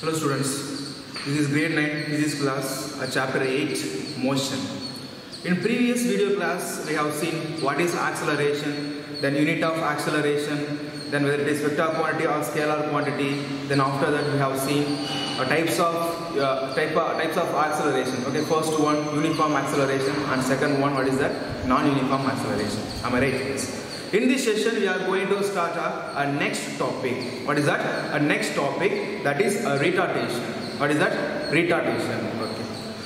Hello students, this is grade 9 physics class, chapter 8, motion. In previous video class we have seen what is acceleration, then unit of acceleration, then whether it is vector quantity or scalar quantity. Then after that we have seen types of acceleration. Okay, first one uniform acceleration and second one what is that? Non-uniform acceleration. Am I right? Yes. In this session we are going to start a next topic. What is that? A next topic, that is retardation. What is that? Retardation. Okay.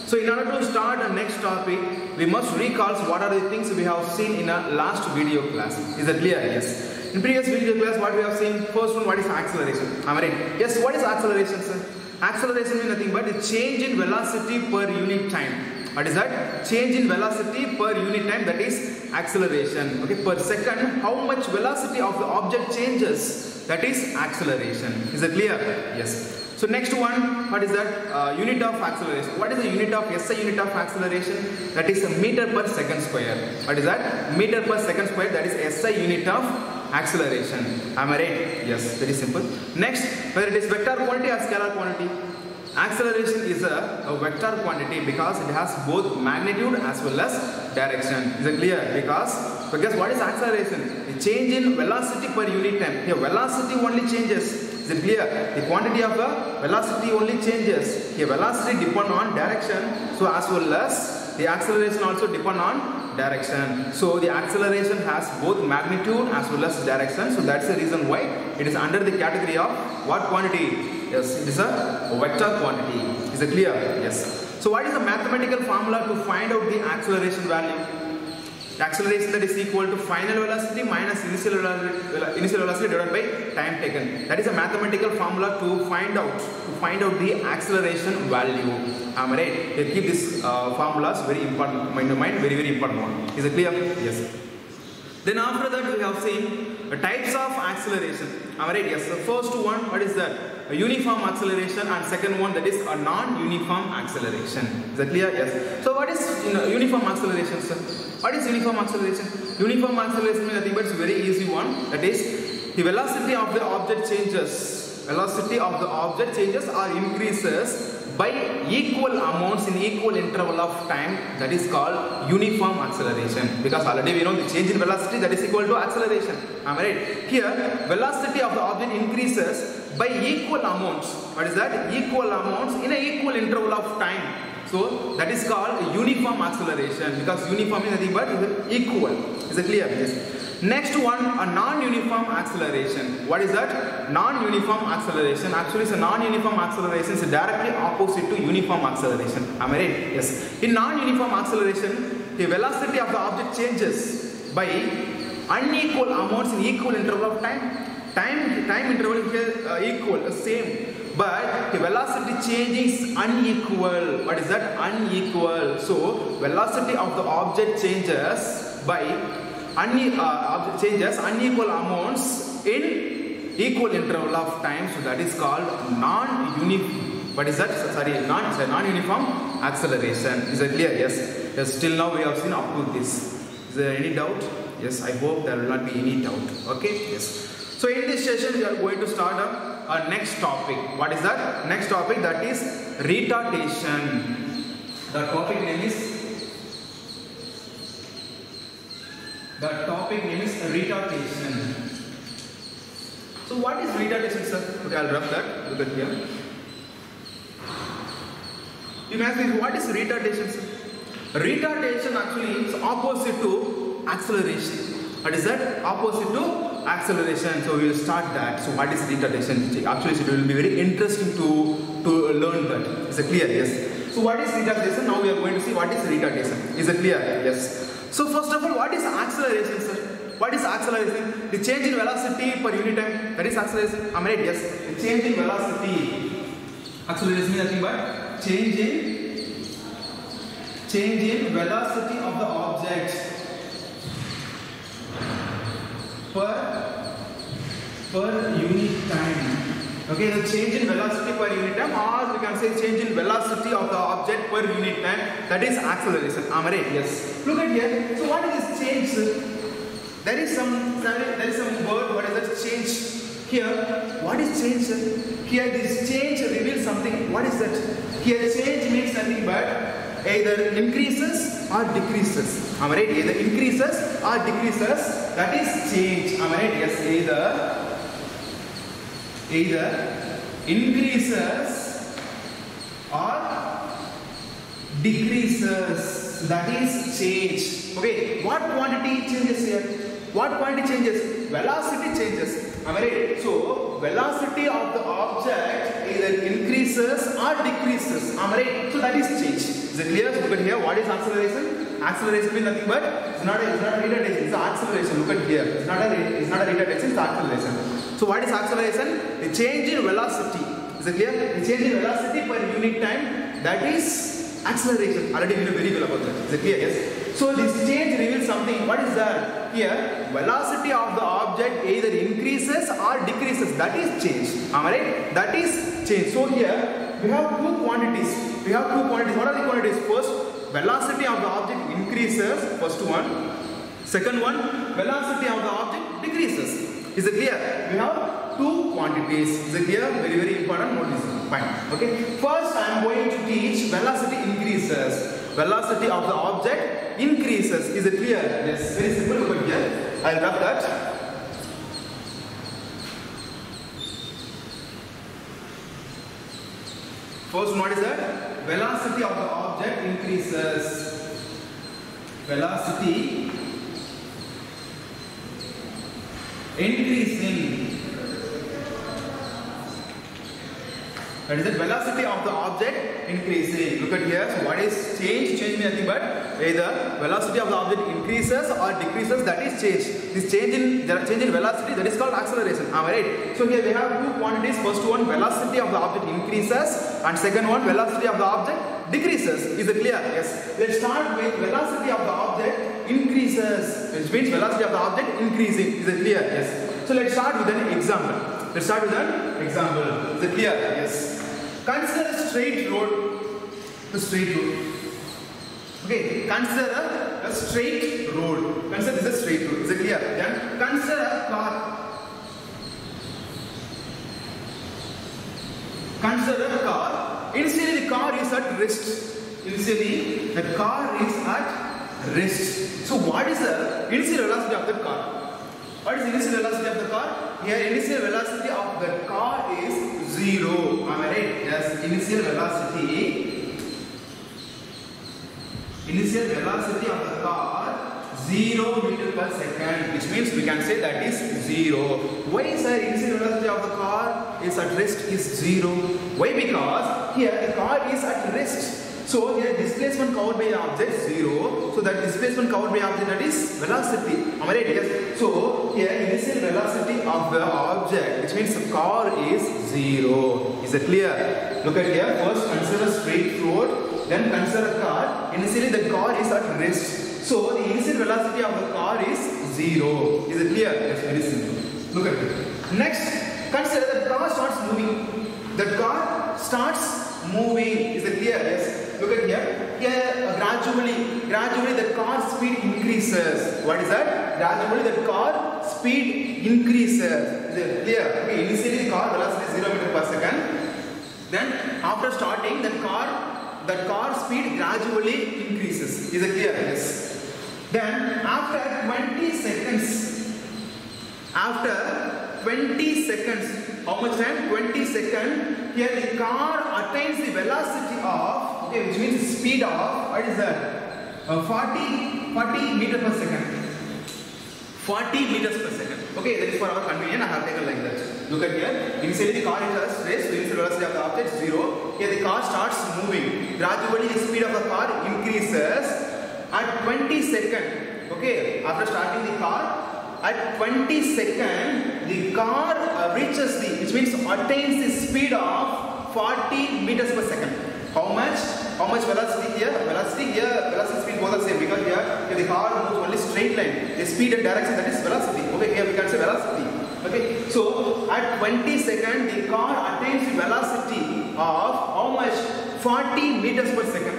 So in order to start a next topic, we must recall what are the things we have seen in a last video class. Is that clear? Yes. In previous video class what we have seen, first one what is acceleration? Am I right? Yes, what is acceleration, sir? Acceleration means nothing but the change in velocity per unit time. What is that? Change in velocity per unit time, that is acceleration. Okay, per second, how much velocity of the object changes, that is acceleration. Is that clear? Yes. So next one, what is that? Unit of acceleration. What is the unit of SI unit of acceleration? That is a meter per second square. What is that? Meter per second square, that is SI unit of acceleration. Am I right? Yes, very simple. Next, whether it is vector quantity or scalar quantity. Acceleration is a vector quantity because it has both magnitude as well as direction. Is it clear? Because what is acceleration? The change in velocity per unit time. Here velocity only changes. Is it clear? The quantity of the velocity only changes. Here velocity depends on direction. So as well as the acceleration also depends on direction. So the acceleration has both magnitude as well as direction. So that's the reason why it is under the category of what quantity? Yes, it is a vector quantity. Is it clear? Yes. So what is the mathematical formula to find out the acceleration value? The acceleration that is equal to final velocity minus initial velocity divided by time taken. That is a mathematical formula to find out the acceleration value. Am I right? Keep these formulas very important. Mind your mind, very important one. Is it clear? Yes. Then after that we have seen types of acceleration. Am I right? Yes. The first one, what is that? A uniform acceleration, and second one, that is a non-uniform acceleration. Is that clear? Yes. So what is uniform acceleration, sir? What is uniform acceleration? Uniform acceleration means nothing but it's a very easy one. That is the velocity of the object changes. Velocity of the object changes or increases by equal amounts in equal interval of time. That is called uniform acceleration. Because already we know the change in velocity, that is equal to acceleration. Am I right? Here velocity of the object increases by equal amounts. What is that? Equal amounts in an equal interval of time. So that is called uniform acceleration, because uniform is nothing but equal. Is it clear? Yes. Next one, a non-uniform acceleration. What is that? Non-uniform acceleration. Actually, it's a non-uniform acceleration is directly opposite to uniform acceleration. Am I right? Yes. In non-uniform acceleration, the velocity of the object changes by unequal amounts in equal interval of time. Time interval is equal, same. But the velocity change is unequal. What is that? Unequal. So velocity of the object changes by unequal amounts in equal interval of time. So that is called non-uniform. What is that? Sorry, non-uniform acceleration. Is that clear? Yes. Yes. Till now we have seen up to this. Is there any doubt? Yes. I hope there will not be any doubt. Okay. Yes. So in this session we are going to start our next topic. What is that? Next topic, that is retardation. The topic name is retardation. So what is retardation, sir? Okay, I'll rub that. Look at here. You may ask me, what is retardation, sir? Retardation actually is opposite to acceleration. What is that? Opposite to acceleration. So we will start that. So what is retardation? Actually it will be very interesting to learn that. Is it clear? Yes. So what is retardation? Now we are going to see what is retardation. Is it clear? Yes. So first of all, what is acceleration, sir? What is acceleration? The change in velocity per unit time. That is acceleration. Am I right? Yes. The change in velocity. Acceleration means nothing but change in velocity of the object per unit time. Okay, the change in velocity per unit time, or we can say change in velocity of the object per unit time, that is acceleration. Am I right? Yes. Look at here. So what is this change? There is some word. What is that? Change. Here, what is change? Here, this change reveals something. What is that? Here, change means nothing but either increases or decreases. Am I right? Either increases or decreases. That is change. Am I right? Yes. Either increases or decreases. That is change. Okay. What quantity changes here? What quantity changes? Velocity changes. Am I right? So, velocity of the object either increases or decreases. Am I right? So, that is change. Is it clear? Look at here. What is acceleration? Acceleration means nothing but it's not a retardation. It's acceleration. Look at here. It's not a retardation. It's acceleration. So, what is acceleration? The change in velocity. Is it clear? The change in velocity per unit time. That is acceleration. Already we know very well about that. Is it clear? Yes. So this change reveals something. What is that? Here, velocity of the object either increases or decreases. That is change. Am I right? That is change. So here we have two quantities. What are the quantities? First, velocity of the object increases. First one. Second one, velocity of the object decreases. Is it clear? We have two quantities. Is it clear? Very, very important. Note this. Fine. Okay. First, I am going to teach velocity increases. Velocity of the object increases. Is it clear? Yes. Very simple. Look at here. I'll rub that. First one, what is that? Velocity of the object increases. Velocity increasing. That is the velocity of the object increasing. Look at here. So what is change? Change means nothing but either velocity of the object increases or decreases. That is change. This change in velocity, that is called acceleration. Am I right? So here we have two quantities. First one, velocity of the object increases, and second one, velocity of the object decreases. Is it clear? Yes. Let's start with velocity of the object increases, which means velocity of the object increasing. Is it clear? Yes. So let's start with an example. Is it clear? Yes. Consider a straight road. Okay. Consider a straight road. Consider this a straight road. Is it clear? Then consider a car. Consider a car. Initially the car is at rest. So what is the initial velocity of the car? What is the initial velocity of the car? Here initial velocity of the car is 0. Am I right? Yes. Initial velocity of the car 0 meter per second, which means we can say that is 0. Why is the initial velocity of the car is at rest is 0? Why? Because here the car is at rest. So here displacement covered by object 0. So that displacement covered by object, that is velocity. Am I right? Yes. So here initial velocity of the object, which means the car is 0. Is it clear? Look at here. First consider straight road, then consider a car. Initially the car is at rest. So the initial velocity of the car is 0. Is it clear? Yes, very simple. Look at it. Next, consider the car starts moving. The car starts moving. Is it clear? Yes. Look at here. Here gradually the car speed increases. What is that? Gradually the car speed increases. Is it clear? Okay. Initially the car velocity is 0 meter per second. Then after starting the car speed gradually increases. Is it clear? Yes. Then after 20 seconds, how much time? 20 seconds. Here the car attains the velocity of, okay, which means speed of, what is that? 40 meters per second. 40 meters per second. Okay, that is for our convenience. I have taken like that. Look at here. Initially the car is at rest, so initial velocity of the object is 0. Here the car starts moving. Gradually the speed of the car increases at 20 seconds. Okay, after starting the car, at 20 seconds, the car reaches which means attains the speed of 40 meters per second. How much velocity here? Velocity speed both are same, because here the car moves only straight line. The speed and direction, that is velocity. Okay, here we can say velocity. Okay, so at 20 seconds, the car attains the velocity of how much? 40 meters per second.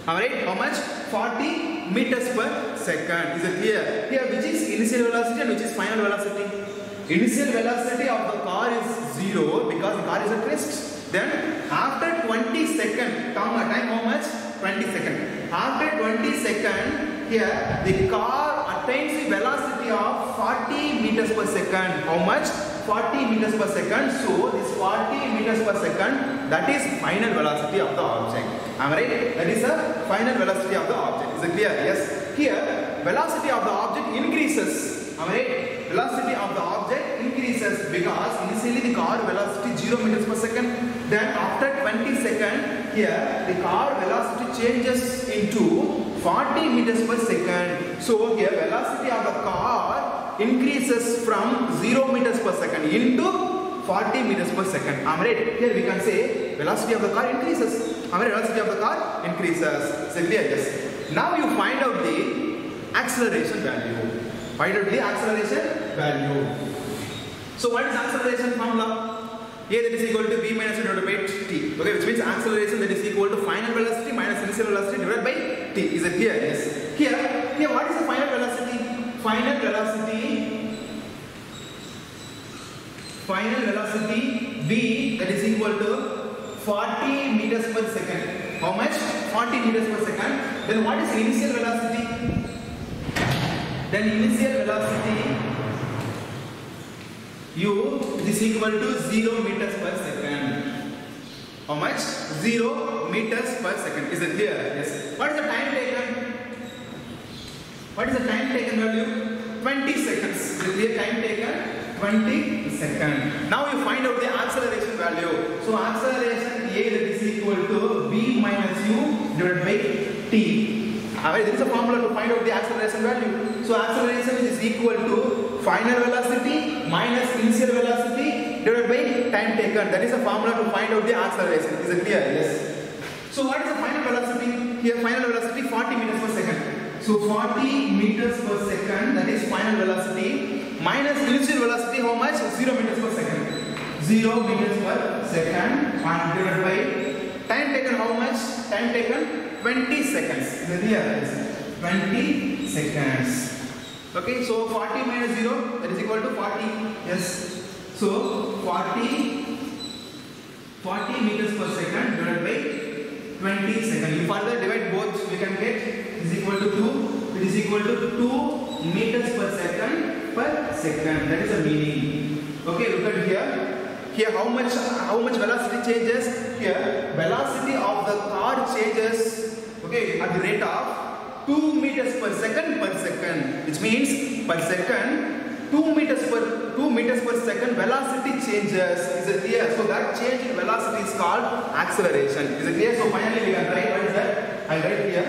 Alright, how much? 40 meters per second. Is it clear? Here, which is initial velocity and which is final velocity? initial velocity of the car is 0 because the car is at rest. Then after 20 seconds, time how much? 20 seconds. After 20 seconds, here the car attains the velocity of 40 meters per second. How much? 40 meters per second. So this 40 meters per second, that is final velocity of the object. Am I right? That is the final velocity of the object. Is it clear? Yes. Here, velocity of the object increases. Am I right? Velocity of the object increases because initially the car velocity 0 meters per second. Then after 20 seconds, here the car velocity changes into 40 meters per second. So here velocity of the car increases from 0 meters per second into 40 meters per second. Am I right? Here we can say velocity of the car increases. Am I right? Velocity of the car increases. So clear? Yes. Now you find out the acceleration value. Find out the acceleration value. So what is acceleration formula? A that is equal to b minus c divided by t. Okay, which means acceleration that is equal to final velocity minus initial velocity divided by t. Is it clear? Yes. Here what is the final velocity? Final velocity v that is equal to 40 meters per second. How much? 40 meters per second. Then what is initial velocity? Then initial velocity u is equal to 0 meters per second. How much? 0 meters per second. Is it clear? Yes. What is the time taken? What is the time taken value? 20 seconds. Is it clear? Time taken 20 seconds. Now you find out the acceleration value. So acceleration A that is equal to b minus u divided by t. Alright, there is a formula to find out the acceleration value. So acceleration is equal to final velocity minus initial velocity divided by time taken. That is a formula to find out the acceleration. Is it clear? Yes. So what is the final velocity? Here final velocity 40 meters per second. So 40 meters per second, that is final velocity minus initial velocity how much? 0 meters per second. 0 meters per second and divided by time taken how much? Time taken 20 seconds. Is it clear? 20 seconds. Okay, so 40 minus 0 that is equal to 40. Yes. So 40 meters per second divided by 20 seconds. You further divide both, we can get is equal to 2. It is equal to 2 meters per second. That is the meaning. Okay, look at here. Here how much velocity changes? Here velocity of the car changes, okay, at the rate of 2 meters per second, which means per second 2 meters per second velocity changes. Is it clear? So that change in velocity is called acceleration. Is it clear? So finally we can write, what is that? I'll write here.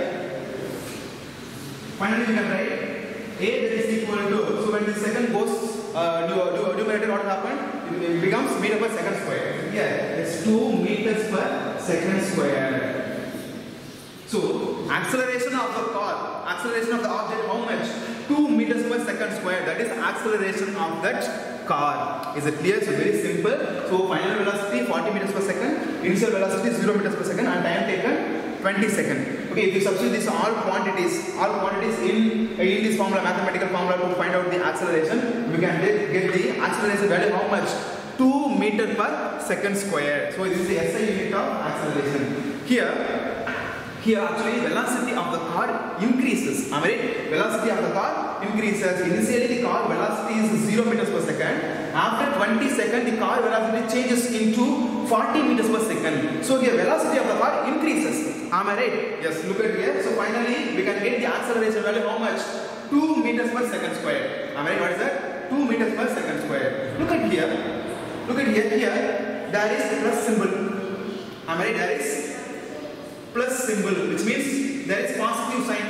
Finally we can write A that is equal to, so when the second goes numerator, what happened? It becomes meter per second square. Yeah, it's 2 meters per second square. So acceleration of the car, acceleration of the object, how much? 2 meters per second square. That is acceleration of that car. Is it clear? So very simple. So final velocity 40 meters per second, initial velocity 0 meters per second, and time taken 20 seconds. Okay, if you substitute these all quantities in this formula, mathematical formula to find out the acceleration, we can get the acceleration value how much? 2 meters per second square. So this is the SI unit of acceleration. Here actually velocity of the car increases. Am I right? Velocity of the car increases. Initially the car velocity is 0 meters per second. After 20 seconds the car velocity changes into 40 meters per second. So here velocity of the car increases. Am I right? Yes, look at here. So finally we can get the acceleration value how much? 2 meters per second square. Am I right? What is that? 2 meters per second square. Look at here. Here there is plus symbol. Am I right? There is plus symbol, which means there is positive sign.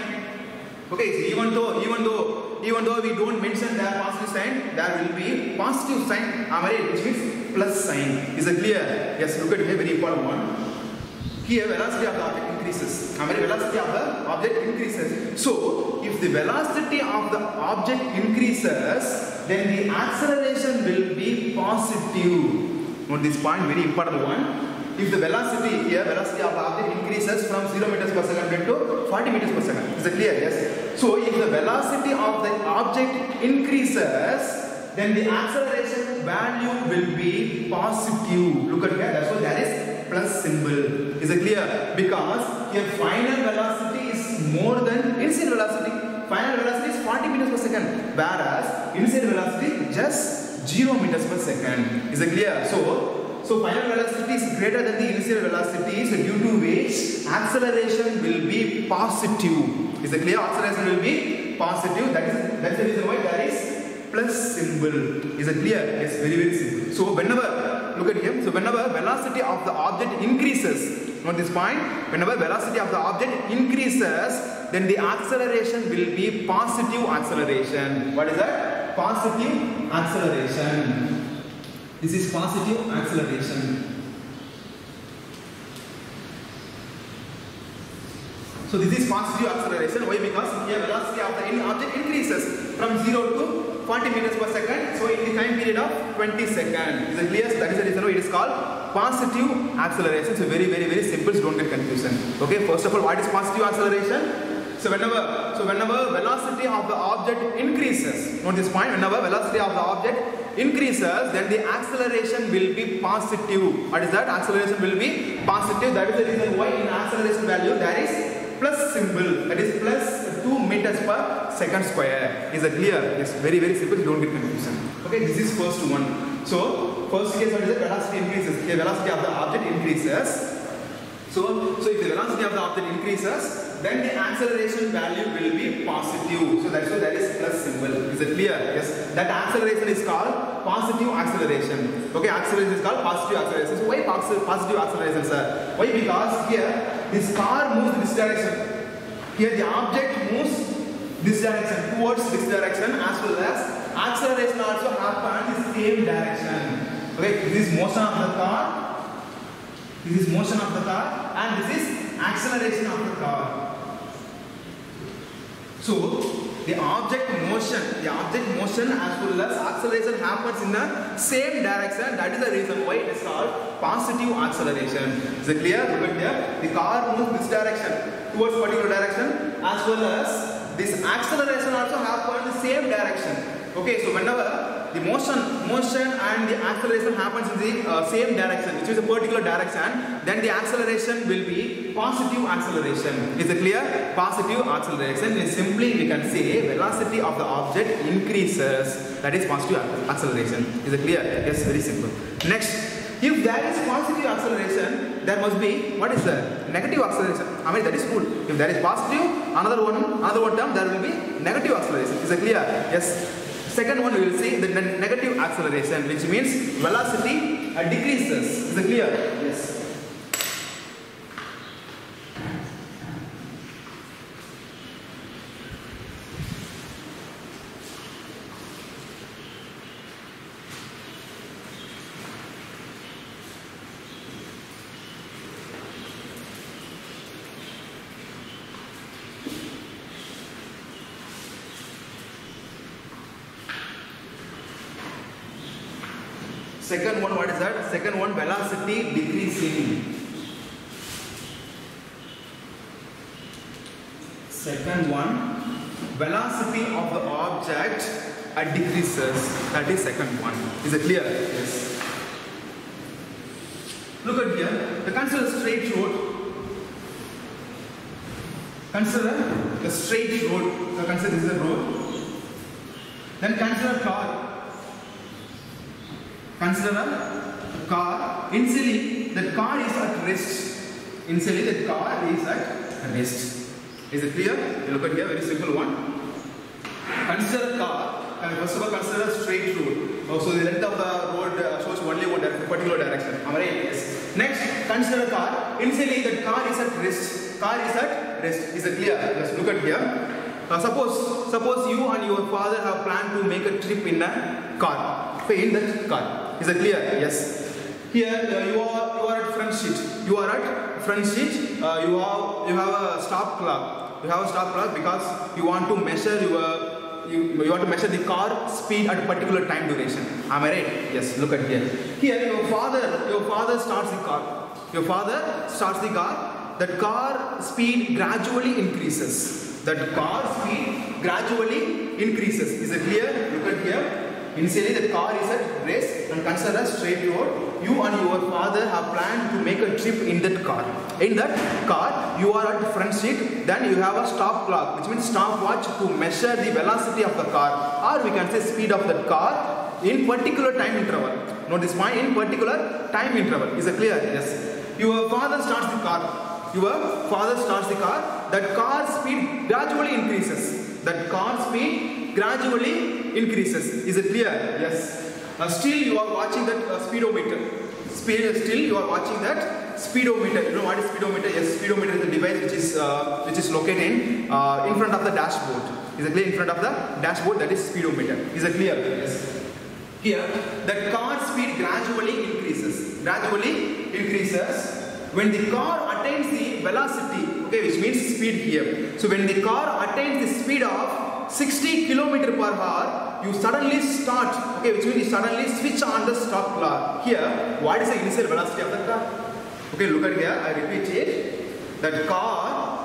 Okay, so even though we don't mention that positive sign, there will be positive sign. Am I right? Which means plus sign. Is it clear? Yes, look at here, very important one. Here velocity of the object increases. Am I right? Velocity of the object increases. So if the velocity of the object increases, then the acceleration will be positive. Note this point, very important one. If the velocity of the object increases from 0 meters per second to 40 meters per second. Is it clear? Yes. So if the velocity of the object increases, then the acceleration value will be positive. Look at here, that's why there is plus symbol. Is it clear? Because your final velocity is more than initial velocity. Final velocity is 40 meters per second, whereas initial velocity just 0 meters per second. Is it clear? So final velocity is greater than the initial velocity, so due to which acceleration will be positive. Is it clear? Acceleration will be positive. That's the reason why there is plus symbol. Is it clear? Yes, very very simple. So whenever, look at here. So whenever velocity of the object increases, note this point. Whenever velocity of the object increases, then the acceleration will be positive acceleration. What is that? Positive acceleration. This is positive acceleration. So this is positive acceleration. Why? Because here velocity of the object increases from 0 to 40 meters per second. So in the time period of 20 seconds. Is it clear? So that is the reason why it is called positive acceleration. So very very simple. So don't get confusion. Okay. First of all, what is positive acceleration? So whenever velocity of the object increases, note this point. Whenever velocity of the object increases, then the acceleration will be positive. What is that? Acceleration will be positive. That is the reason why in acceleration value there is plus symbol. That is plus 2 meters per second square. Is it clear? It's very simple. Don't get confusion. Okay, this is first one. So first case, what is the velocity increases? The velocity of the object increases. So if the velocity of the object increases, then the acceleration value will be positive. So that's why there is plus symbol. Is it clear? Yes. That acceleration is called positive acceleration. Okay, acceleration is called positive acceleration. So why positive acceleration, sir? Why? Because here this car moves in this direction. Here the object moves this direction, towards this direction, as well as acceleration also happens in the same direction. Okay, this is motion of the car. This is motion of the car, and this is acceleration of the car. So the object motion as well as acceleration happens in the same direction. That is the reason why it is called positive acceleration. Is it clear? Look at here. The car moves this direction towards particular direction, as well as this acceleration also happens in the same direction. Okay, so whenever the motion and the acceleration happens in the same direction, which is a particular direction, then the acceleration will be positive acceleration. Is it clear? Positive acceleration is simply we can say velocity of the object increases. That is positive acceleration. Is it clear? Yes, very simple. Next, if there is positive acceleration, there must be, what is the negative acceleration? I mean, that is good. If there is positive, another one term, there will be negative acceleration. Is it clear? Yes. Second one, we will see the negative acceleration, which means velocity decreases. Is it clear? Yes. Second one, what is that? Second one, velocity decreasing. Second one, velocity of the object decreases. That is second one. Is it clear? Yes. Look at here. Consider a straight road. Consider the straight road. So consider this is a road. Then consider a car. Consider a car. Initially, the car is at rest. Initially, the car is at rest. Is it clear? You look at here, very simple one. Consider a car. And first of all, consider a straight road. So the length of the road shows only one particular direction. Am I right? Yes. Next, consider a car. Initially, the car is at rest. Car is at rest. Is it clear? Let's look at here. Suppose you and your father have planned to make a trip in a car. In that car. Is it clear? Yes. Here you are at front seat. You are at front seat. You have a stop clock. You have a stop clock because you want to measure you want to measure the car speed at a particular time duration. Am I right? Yes. Look at here. Here your father starts the car. Your father starts the car. That car speed gradually increases. That car speed gradually increases. Is it clear? Look at here. Initially the car is at rest and consider a straight road. You and your father have planned to make a trip in that car. In that car, you are at front seat. Then you have a stop clock, which means stopwatch to measure the velocity of the car, or we can say speed of that car in particular time interval. Note this point, in particular time interval. Is it clear? Yes. Your father starts the car. Your father starts the car. That car speed gradually increases. That car speed gradually increases. Is it clear? Yes. Still you are watching that speedometer. Still you are watching that speedometer. You know what is speedometer? Yes, speedometer is the device which is located in front of the dashboard. Is it clear? In front of the dashboard, that is speedometer. Is it clear? Yes. Here, the car speed gradually increases. Gradually increases when the car attains the velocity, okay, which means speed here. So when the car attains the speed of 60 km per hour, you suddenly start, okay, which means you suddenly switch on the stop clock. Here, what is the initial velocity of the car? Okay, look at here, I repeat it. That car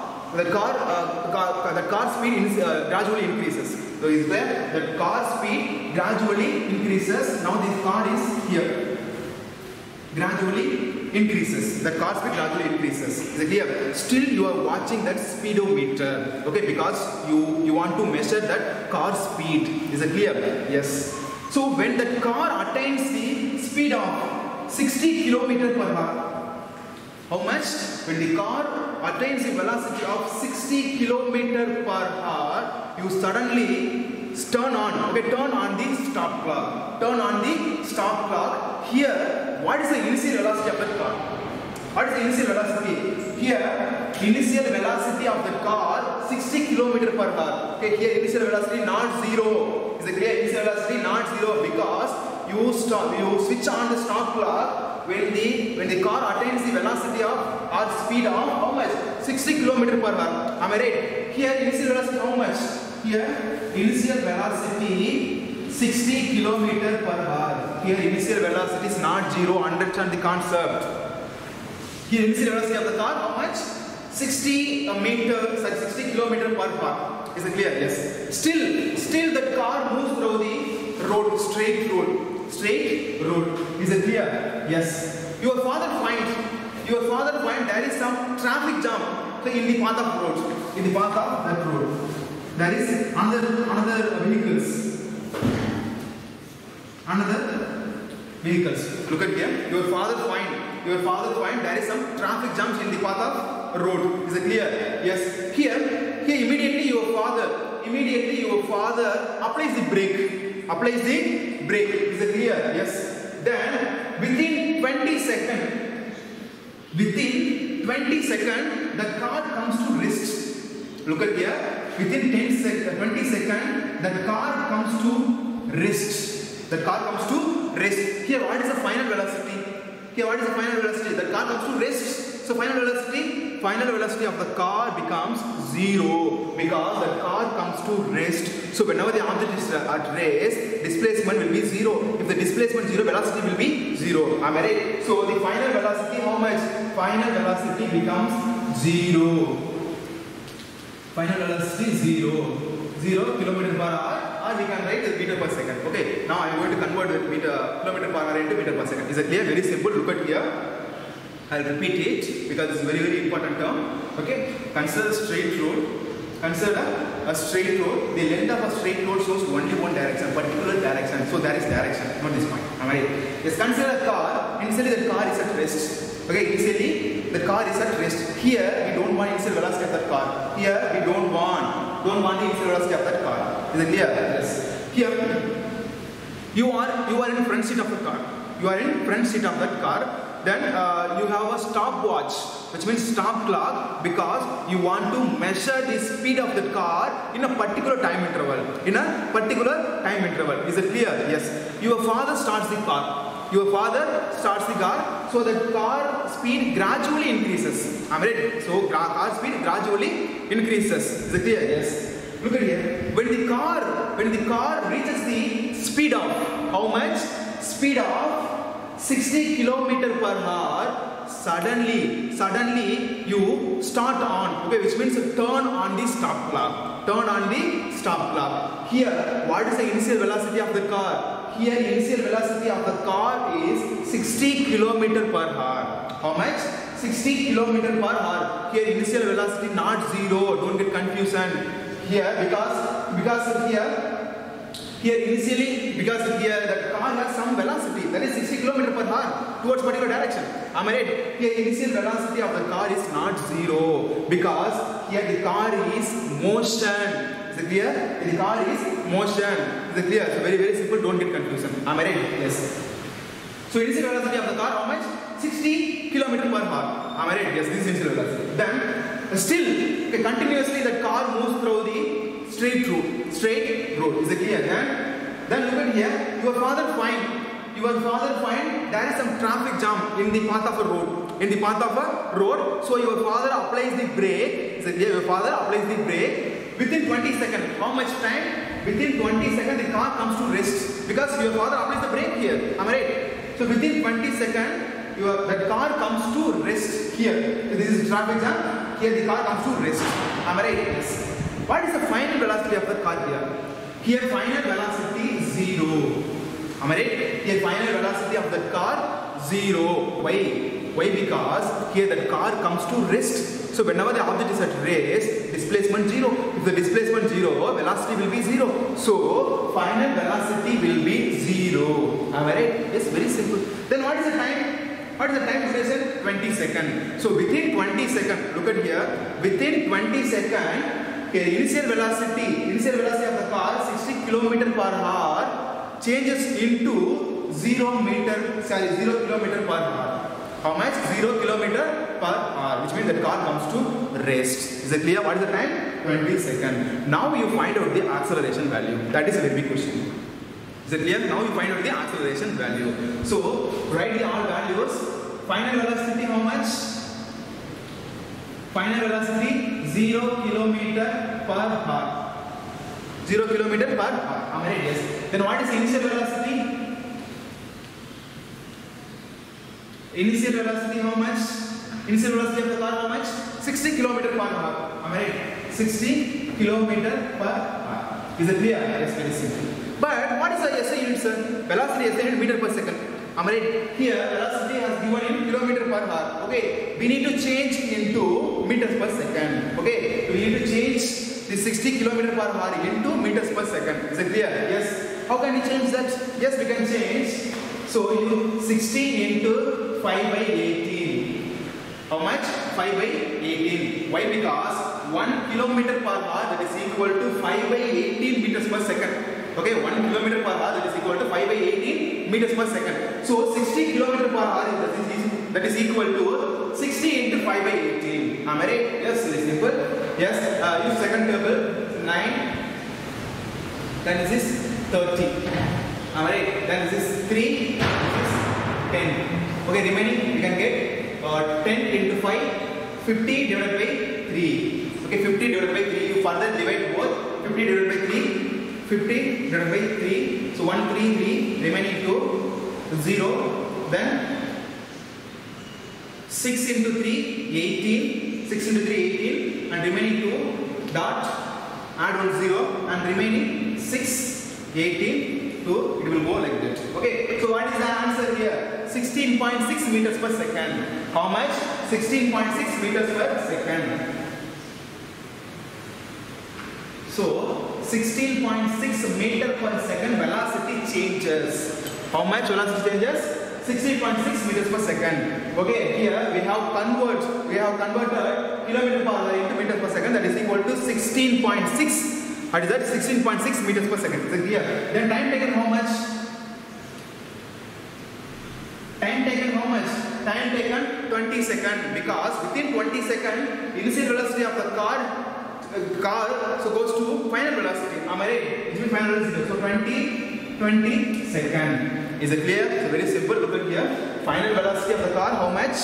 speed gradually increases. So is there? The car speed gradually increases. Now this car is here. Gradually increases. The car speed gradually increases. Is it clear? Still you are watching that speedometer. Okay, because you want to measure that car speed. Is it clear? Yes. So when the car attains the speed of 60 km per hour, how much? When the car attains the velocity of 60 km per hour, you suddenly turn on the stop clock. Turn on the stop clock. Here, what is the initial velocity of the car? What is the initial velocity? Here, initial velocity of the car 60 km per hour. Okay, here initial velocity not zero. Is it clear? Initial velocity not zero because you switch on the stop clock when the car attains the velocity of or speed of how much? 60 km per hour. Am I right? Here initial velocity how much? Here initial velocity 60 km per hour. Here initial velocity is not zero. Understand the concept. Here initial velocity of the car how much? 60 km per hour. Is it clear? Yes. Still the car moves through the road, straight road. Straight road. Is it clear? Yes. Your father find there is some traffic jam in the path of road. In the path of that road, there is another vehicles. Look at here. Your father find there is some traffic jams in the path of road. Is it clear? Yes. Here immediately your father applies the brake. Is it clear? Yes. Then within 20 seconds, the car comes to rest. Look at here. Within 20 seconds, the car comes to rest. The car comes to rest. Here, what is the final velocity? The car comes to rest. So final velocity of the car becomes zero because the car comes to rest. So whenever the object is at rest, displacement will be zero. If the displacement zero, velocity will be zero. Am I right? So the final velocity how much? Final velocity becomes zero. Final velocity 0 km per hour, or we can write as meter per second. Okay, now I am going to convert kilometer per hour into meter per second. Is it clear? Very simple. Look at here. I will repeat it because it's a very important term. Okay, consider a straight road. Consider a straight road. The length of a straight road shows only one direction, particular direction. So there is direction, not this point. Am I right? Yes. Consider a car. Initially the car is at rest. Okay, initially the car is at rest. Here we don't want initial velocity of that car. Here we don't want the initial velocity of that car. Is it clear? Yes. Here you are in front seat of the car. You are in front seat of that car. Then you have a stopwatch, which means stop clock, because you want to measure the speed of the car in a particular time interval. Is it clear? Yes. Your father starts the car. So the car speed gradually increases. Am I right? So car speed gradually increases. Is it clear? Yes. Look at here. When the car reaches the speed of how much? Speed of 60 km per hour, suddenly you start on, okay, which means turn on the stop clock. Here, what is the initial velocity of the car? here initial velocity of the car is 60 km per hour. How much? 60 km per hour. Here initial velocity not 0. Don't get confusion. Here because here initially, because here the car has some velocity, that is 60 km per hour towards particular direction. Am I right? Here initial velocity of the car is not 0, because here the car is motion. Is it clear? The car is motion. Is it clear? So very simple, don't get confusion. Am I right? Yes. So initial velocity of the car, how much? 60 km per hour. Am I right? Yes, this is initial velocity. Then still, continuously the car moves through the straight road. Is it clear? Then look at here. Your father find there is some traffic jam in the path of a road. So your father applies the brake. Is it clear? Your father applies the brake within 20 seconds. How much time? Within 20 seconds the car comes to rest, because your father applies the brake here. Am I right? So within 20 seconds the car comes to rest here. So this is traffic jam. Here the car comes to rest. Am I right? Yes. What is the final velocity of the car here? Here final velocity 0. Am I right? Here final velocity of the car 0. Why? Because here the car comes to rest. So whenever the object is at rest, displacement 0. If the displacement 0, velocity will be 0. So final velocity will be 0. Am I right? Yes, very simple. Then what is the time? What is the time duration? 20 seconds. So within 20 seconds, look at here. Within 20 seconds, here initial velocity of the car 60 km per hour changes into 0 km per hour. How much? 0 km per hour, which means the car comes to rest. Is it clear? What is the time? 20 seconds. Now you find out the acceleration value. That is a very big question. Is it clear? Now you find out the acceleration value. So write the all values. Final velocity how much? Final velocity 0 km per hour. 0 km per hour. Am I right? Yes. Then what is initial velocity? Initial velocity how much? Initial velocity of the car how much? 60 km per hour. Am I right? 60 km per hour. Is it clear? Yes, very simple. But what is the SI unit, sir? Velocity SI unit meter per second. Am I right? Here velocity has given in kilometer per hour. Okay. We need to change into meters per second. Okay. We need to change the 60 km per hour into meters per second. Is it clear? Yes. How can we change that? Yes, we can change. So you 60 into 5 by 18. How much? 5 by 18. Why? Because 1 km per hour, that is equal to 5 by 18 meters per second. Okay, 1 km per hour, that is equal to 5 by 18 meters per second. So 60 km per hour, that is equal to 60 into 5 by 18. Am I right? Yes, very simple. Yes, use second table, 9. Then this is 30. Am I right? Then this is 3. This is 10. Okay, remaining we can get 10 into 5, 50 divided by 3. Okay, 50 divided by 3. You further divide both. 50 divided by 3. 50 divided by 3. So 1, 3, 3. Remaining 2, 0. Then 6 into 3, 18. 6 into 3, 18. And remaining 2, dot. Add 1, 0. And remaining 6, 18, 2. It will go like that. Okay. So what is the answer here? 16.6 meters per second. How much? 16.6 meters per second. So 16.6 meter per second velocity changes. How much velocity changes? 16.6 meters per second. Okay, here we have converted kilometer per hour into meters per second. That is equal to 16.6. What is that? 16.6 meters per second. Is it clear? Then time taken how much? Time taken how much? Time taken 20 seconds, because within 20 seconds initial velocity of the car so goes to final velocity. Am I right? It means final velocity. So 20 seconds. Is it clear? So very simple. Look at here. Final velocity of the car how much?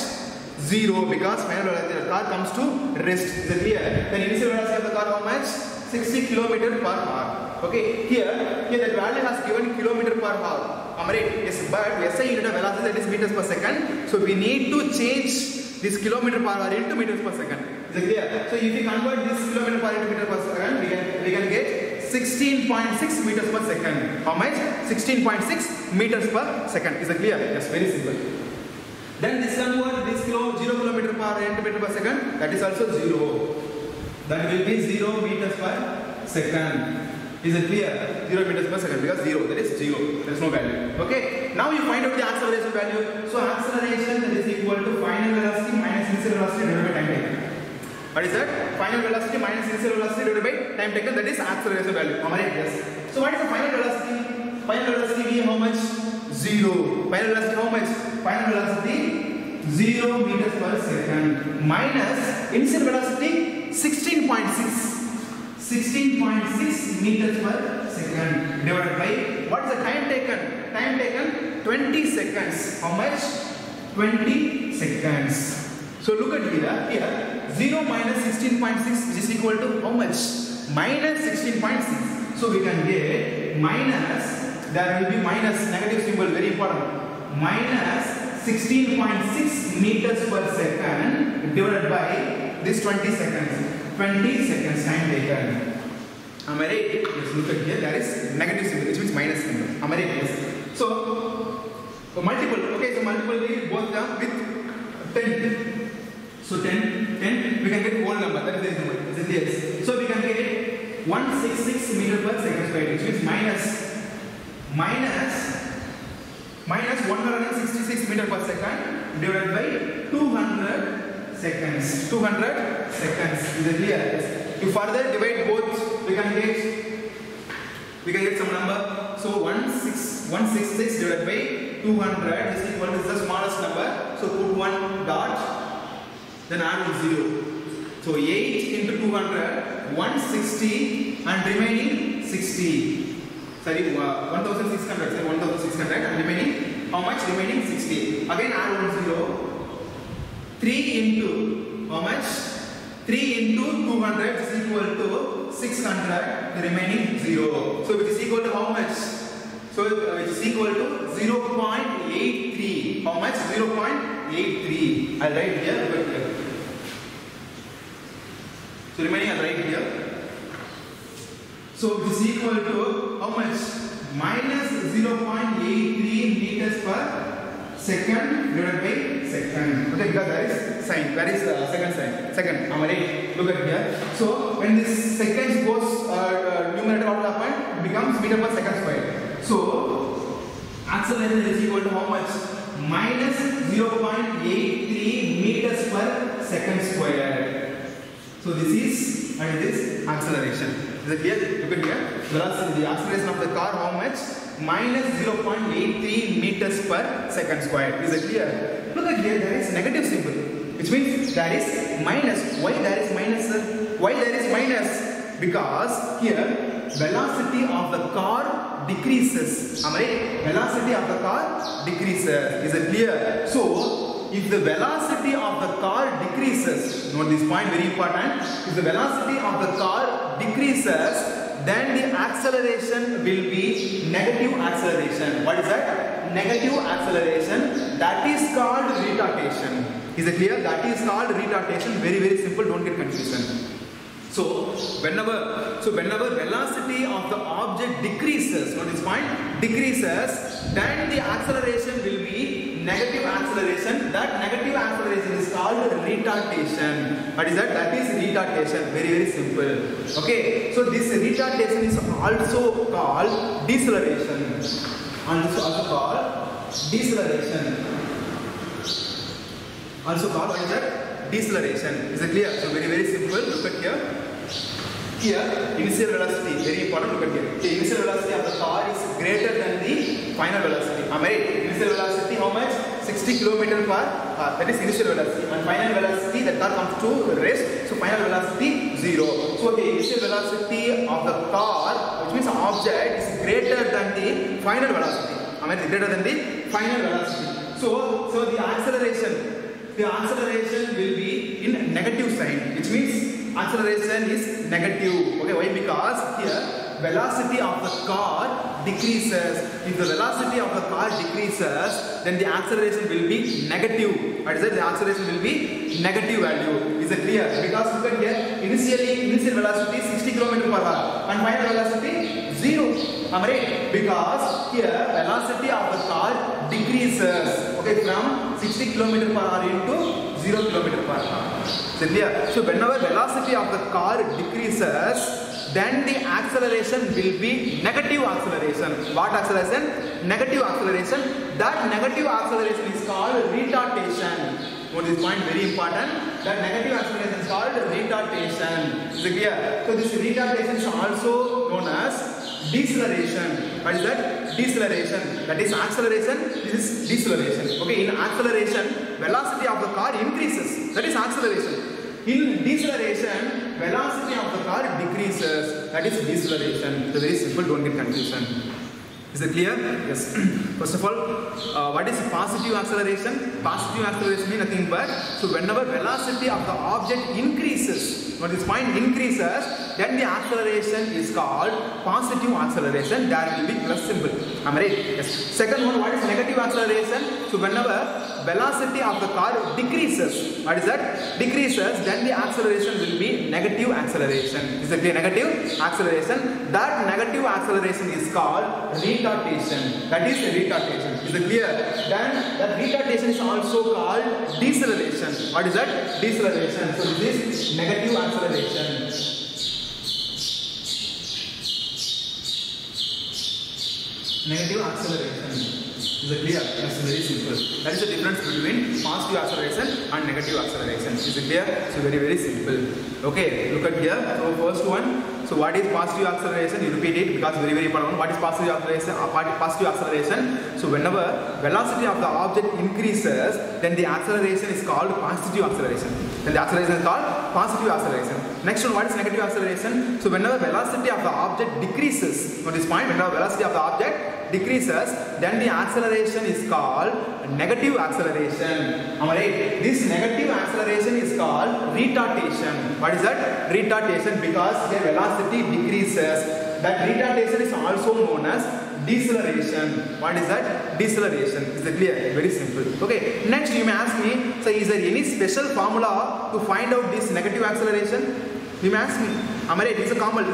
0, because final velocity of the car comes to rest. Is it clear? Then initial velocity of the car how much? 60 km per hour. Okay. Here the value has given kilometer per hour. Am I right? Yes, but SI unit of velocity, that is meters per second. So we need to change this kilometer per hour into meters per second. Is it clear? So if you convert this kilometer per hour into meters per second, we can get 16.6 meters per second. How much? 16.6 meters per second. Is it clear? Yes, very simple. Then this convert this 0 kilometer per meter per second. That is also 0. That will be 0 meters per second. Is it clear? 0 meters per second because 0, that is 0. There is no value. Okay. Now you find out the acceleration value. So acceleration that is equal to final velocity minus initial velocity divided by time taken. What is that? Final velocity minus initial velocity divided by time taken. That is acceleration value. Yes. So what is the final velocity? Final velocity will be how much? 0. Final velocity how much? Final velocity 0 meters per second minus initial velocity 16.6 meters per second divided by what is the time taken? Time taken 20 seconds. How much? 20 seconds. So look at here 0 minus 16.6 is equal to how much? Minus 16.6. So we can get minus, there will be minus, negative symbol, very important. Minus 16.6 meters per second divided by this 20 seconds. 20 seconds time taken. Am I right? Let's look at here. There is negative symbol, which means minus symbol. Am I right? Yes. So multiple. Okay, so multiple we both down with 10. So 10. We can get whole number. That is the number. Is it yes? So we can get 166 meter per second square, which means minus 166 meter per second divided by 200 seconds. 200 seconds. Is it clear? Yes. If further divide both, we can get some number. So 166 divided by 200 is equal to the smallest number. So put one dot, then add 0. So 8 into 200, 160 and remaining 60. Sorry, 1600. Say 1600 and remaining how much? Remaining 60. Again add 1 0. 3 into how much? 3 into 200 is equal to 600. The remaining 0. So which is equal to how much? So it is equal to 0.83. How much? 0.83. I'll write here. Look at here. So remaining I'll write here. So it is equal to how much? Minus 0.83 meters per second divided by second. Okay, because there is sign. Where is the second sign? Second. Am I right? Look at here. So when this seconds goes numerator what will happen? It becomes meter per second square. So acceleration is equal to how much? Minus 0.83 meters per second square. So this is acceleration. Is it clear? Look at here. Velocity, the acceleration of the car, how much? Minus 0.83 meters per second square. Is it clear? Look at here, there is negative symbol, which means there is minus. Why there is minus, sir? Why there is minus? Because here, velocity of the car decreases. Am I right? Velocity of the car decreases. Is it clear? So, if the velocity of the car decreases, note this point, very important. If the velocity of the car decreases, then the acceleration will be negative acceleration. What is that? Negative acceleration. That is called retardation. Is it clear? That is called retardation. Very, very simple. Don't get confusion. So whenever velocity of the object decreases, note this point, decreases, then the acceleration will be negative acceleration. That negative acceleration is called retardation. What is that? That is retardation. Very, very simple. Okay. So this retardation is also called deceleration. Also called deceleration. Also called what is that? Deceleration. Is it clear? So very, very simple. Look at here. Here, initial velocity, very important. Look at here. The initial velocity of the car is greater than the final velocity. Am I right? Initial velocity, how much? 60 km per hour. That is initial velocity. And final velocity, the car comes to rest. So final velocity 0. So the initial velocity of the car, which means object, is greater than the final velocity. Am I right? Greater than the final velocity. So the acceleration will be in negative sign, which means acceleration is negative. Okay, why? Because here velocity of the car decreases. If the velocity of the car decreases, then the acceleration will be negative. What is it? The acceleration will be negative value. Is it clear? Because look at here, initial velocity 60 km per hour and final velocity 0. Am I right? Because here velocity of the car decreases, okay, from 60 km per hour into 0 km per hour. Is it clear? So whenever velocity of the car decreases, then the acceleration will be negative acceleration. What acceleration? Negative acceleration. That negative acceleration is called retardation. Note this point, very important. That negative acceleration is called retardation. Is it clear? So this retardation is also known as deceleration. What is that? Deceleration. That is acceleration. This is deceleration. Okay, in acceleration, velocity of the car increases. That is acceleration. In deceleration, velocity of the car decreases. That is deceleration. So very simple, don't get confusion. Is it clear? Yes. First of all, what is positive acceleration? Positive acceleration means nothing but, so whenever velocity of the object increases, when this point increases, then the acceleration is called positive acceleration. There will be plus symbol. Am I right? Yes. Second one, what is negative acceleration? So whenever velocity of the car decreases, what is that? Decreases, then the acceleration will be negative acceleration. Is it clear? Negative acceleration. That negative acceleration is called retardation. That is retardation. Is it clear? Then that retardation is also called deceleration. What is that? Deceleration. So this is negative acceleration. Negative acceleration. Is it clear? Yes, very simple. That is the difference between positive acceleration and negative acceleration. Is it clear? So very simple. Okay, look at here. So first one. So what is positive acceleration? You repeat it because very important. What is positive acceleration? Positive acceleration. So whenever velocity of the object increases, then the acceleration is called positive acceleration. Then the acceleration is called positive acceleration. Next one, what is negative acceleration? So whenever velocity of the object decreases, at this point, whenever velocity of the object decreases, then the acceleration is called negative acceleration. Am I right? This negative acceleration is called retardation. What is that? Retardation, because the velocity decreases. That retardation is also known as deceleration. What is that? Deceleration. Is it clear? Very simple. Okay. Next, you may ask me, so is there any special formula to find out this negative acceleration? You may ask me. Am I right? It's a common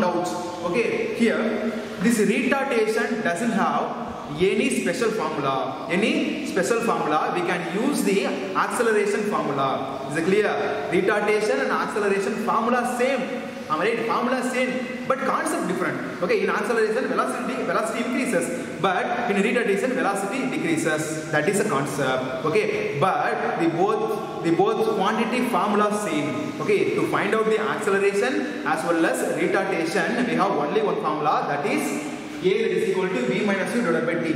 doubt. Okay. Here, this retardation doesn't have any special formula. Any special formula, we can use the acceleration formula. Is it clear? Retardation and acceleration formula same. Am I right? Formula same, but concept different. Okay, in acceleration, velocity increases, but in retardation, velocity decreases. That is a concept. Okay, but the both quantity formula same. Okay, to find out the acceleration as well as retardation, we have only one formula, that is A is equal to V minus U divided by T.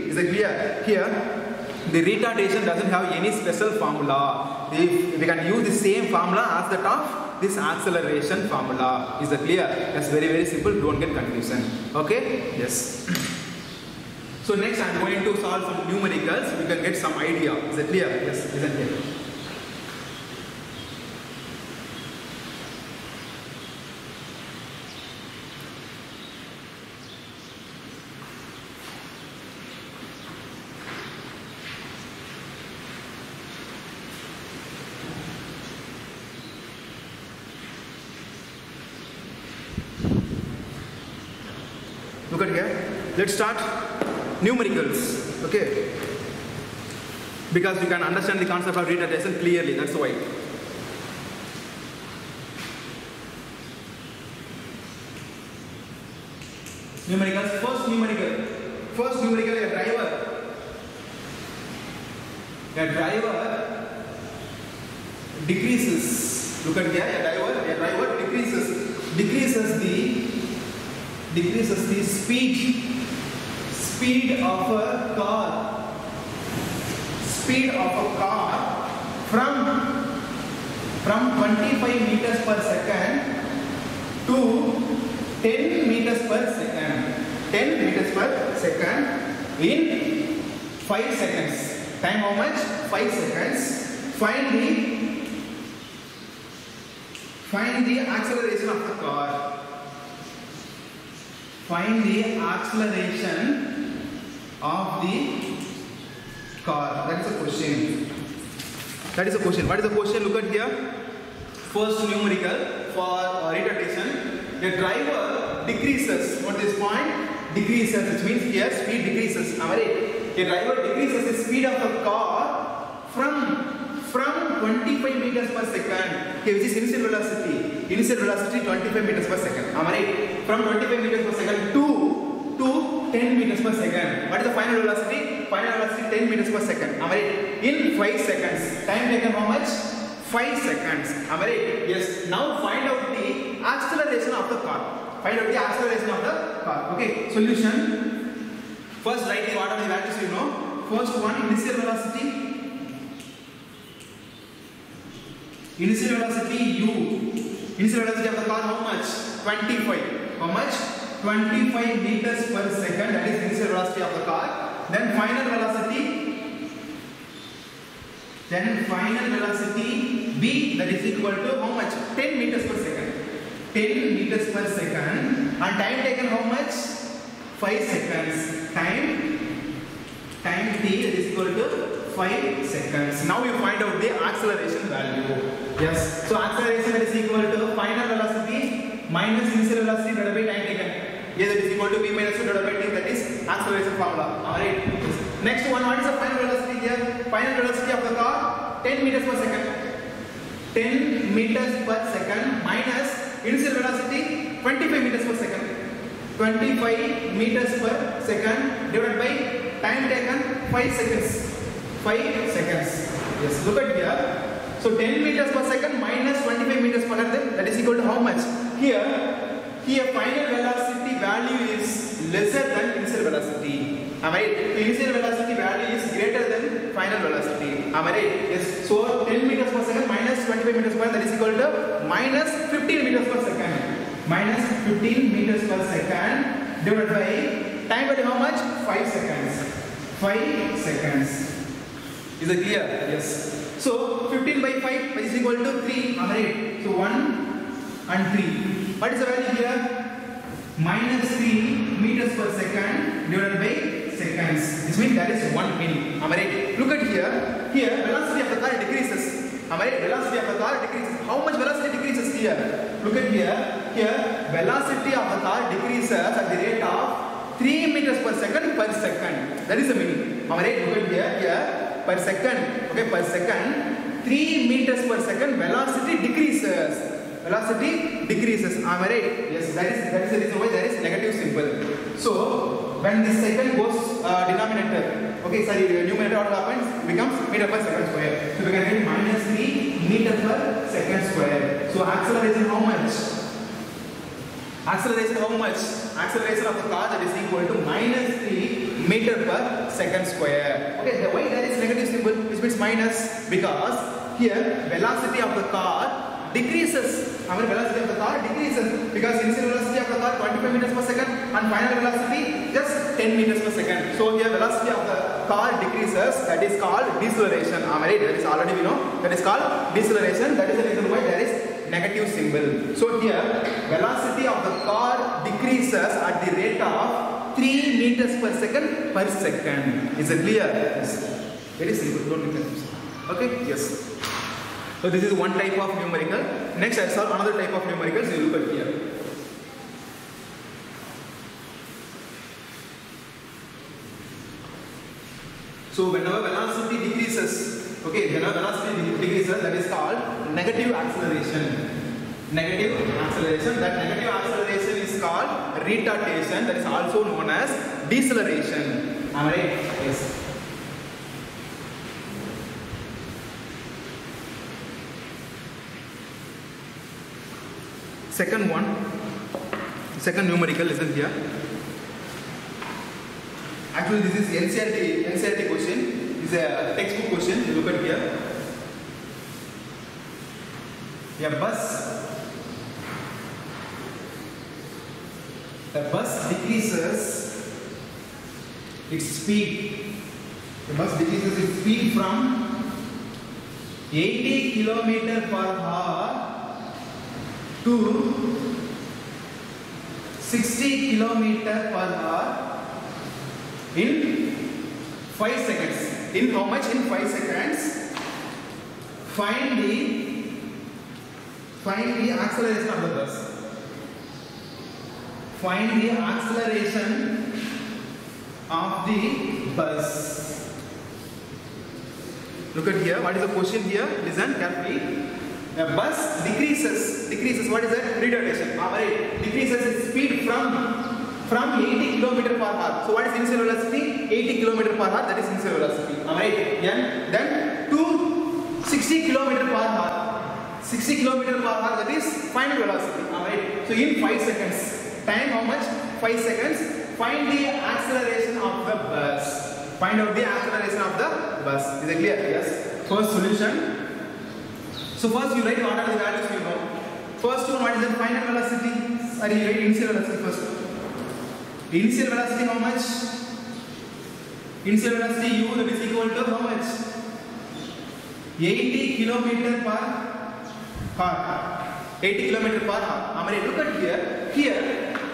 Is it clear? Here, the retardation doesn't have any special formula. We can use the same formula as that of this acceleration formula. Is that clear? That's very simple. Don't get confusion. Okay? Yes. So next I am going to solve some numericals. We can get some idea. Is that clear? Yes. Isn't it? Look at here. Let's start numericals. Okay. Because you can understand the concept of retardation clearly. That's why. Numericals. First numerical, a driver. A driver decreases. Look at here. A driver decreases the speed of a car from 25 meters per second to 10 meters per second. 10 meters per second in 5 seconds. Time how much? 5 seconds. Find the acceleration of the car. Find the acceleration of the car. That's the question. That is the question. What is the question? Look at here. First numerical for retardation. The driver decreases. What is this point? Decreases. Which means here speed decreases. Am I right? The driver decreases the speed of the car from 25 meters per second. Okay, which is initial velocity. Initial velocity 25 meters per second. Am I right? From 25 meters per second to 10 meters per second. What is the final velocity? Final velocity 10 meters per second. Am I right? In 5 seconds. Time taken how much? 5 seconds. Am I right? Yes. Now find out the acceleration of the car. Find out the acceleration of the car. Okay. Solution. First write the what are the values you know. First one initial velocity. Initial velocity u. Initial velocity of the car how much? 25. How much? 25 meters per second. That is initial velocity of the car. Then final velocity. B, that is equal to how much? 10 meters per second. 10 meters per second. And time taken how much? 5 seconds. Time t that is equal to 5 seconds. Now you find out the acceleration value. Yes. So acceleration that is equal to final velocity minus initial velocity divided by time taken. Yes, that is equal to v minus 2 divided by t. That is acceleration formula. Alright. Next one, what is the final velocity here? Final velocity of the car 10 meters per second. 10 meters per second minus initial velocity 25 meters per second. 25 meters per second divided by time taken 5 seconds. 5 seconds. Yes, look at here. So 10 meters per second minus 25 meters per second, that is equal to how much? Here final velocity value is lesser than initial velocity. Am I right? Initial velocity value is greater than final velocity. Am I right? Yes. So 10 meters per second minus 25 meters per second, that is equal to minus 15 meters per second. Minus 15 meters per second divided by time value how much? 5 seconds. 5 seconds. Is it clear? Yes. So 15 by 5 is equal to 3. Am I right? So 1 and 3. What is the value here? Minus 3 meters per second divided by seconds. This means that is 1 minute. Am I right? Look at here. Here velocity of the car decreases. Am I right? Velocity of the car decreases. How much velocity decreases here? Look at here. Here velocity of the car decreases at the rate of 3 meters per second per second. That is the meaning. Am I right? Look at here. Here per second. Okay, per second 3 meters per second velocity decreases. Velocity decreases. Am I right? Yes, that is the reason why there is negative symbol. So when this second goes denominator, okay, sorry, numerator what happens? Becomes meter per second square. So we can get minus 3 meter per second square. So acceleration how much? Acceleration how much? Acceleration of the car that is equal to minus 3 meter per second square. Okay, why there is negative symbol? Which means minus, because here velocity of the car decreases. I mean velocity of the car decreases because initial velocity of the car 25 meters per second and final velocity just 10 meters per second. So here velocity of the car decreases. That is called deceleration. Am I right? That is already we know. That is called deceleration. That is the reason why there is negative symbol. So here velocity of the car decreases at the rate of 3 meters per second per second. Is it clear? Yes. Very simple. Don't make it. Okay? Yes. So this is one type of numerical. Next I solve another type of numericals. You look at here. So whenever velocity decreases, okay, whenever velocity decreases, that is called negative acceleration. Negative acceleration. That negative acceleration is called retardation. That is also known as deceleration. Am I right? Yes. Second numerical, listen here. Actually this is NCERT question. This is a textbook question. You look at here. The bus decreases its speed. The bus decreases its speed from 80 km per hour to 60 km per hour in 5 seconds. In how much? In 5 seconds. Find the acceleration of the bus. Find the acceleration of the bus. Look at here. What is the question here? Listen carefully. A bus decreases. What is that? Retardation. Alright. Decreases its speed from 80 km per hour. So what is initial velocity? 80 km per hour. That is initial velocity. Alright. Then to 60 km per hour. 60 km per hour. That is final velocity. Alright. So in 5 seconds. Time how much? 5 seconds. Find the acceleration of the bus. Find out the acceleration of the bus. Is it clear? Yes. First solution. So first you write what are the values you know. First one, what is the final velocity? Sorry, you write initial velocity first. Initial velocity how much? Initial velocity u, that is equal to how much? 80 km per hour. 80 km per hour. Amare, look at here. Here